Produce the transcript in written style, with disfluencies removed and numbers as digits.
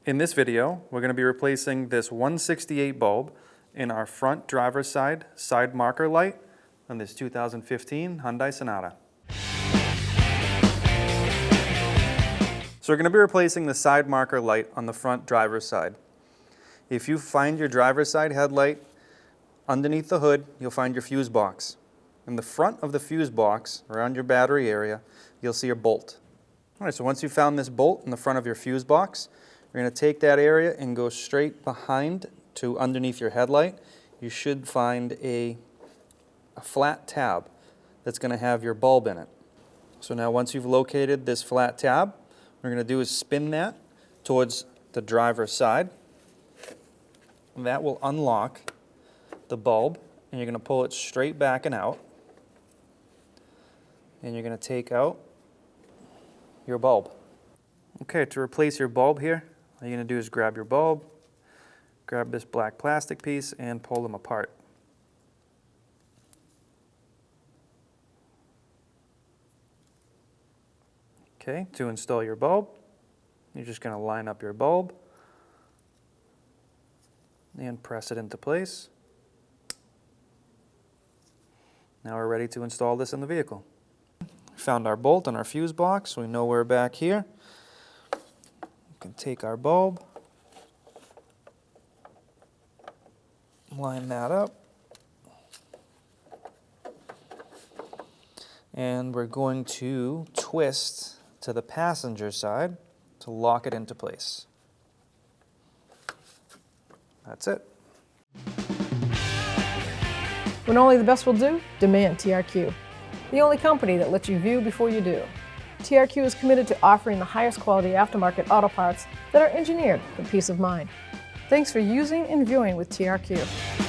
In this video, we're going to be replacing this 168 bulb in our front driver's side marker light on this 2015 Hyundai Sonata. So we're going to be replacing the side marker light on the front driver's side. If you find your driver's side headlight underneath the hood, you'll find your fuse box. In the front of the fuse box, around your battery area, you'll see a bolt. All right, so once you've found this bolt in the front of your fuse box, you're going to take that area and go straight behind to underneath your headlight. You should find a flat tab that's going to have your bulb in it. So now once you've located this flat tab, what we're going to do is spin that towards the driver's side. And that will unlock the bulb, and you're going to pull it straight back and out. And you're going to take out your bulb. Okay, to replace your bulb here, all you're going to do is grab your bulb, grab this black plastic piece, and pull them apart. Okay, to install your bulb, you're just going to line up your bulb and press it into place. Now we're ready to install this in the vehicle. Found our bolt on our fuse box, so we know we're back here. We can take our bulb, line that up, and we're going to twist to the passenger side to lock it into place. That's it. When only the best will do, demand TRQ. The only company that lets you view before you do. TRQ is committed to offering the highest quality aftermarket auto parts that are engineered for peace of mind. Thanks for using and viewing with TRQ.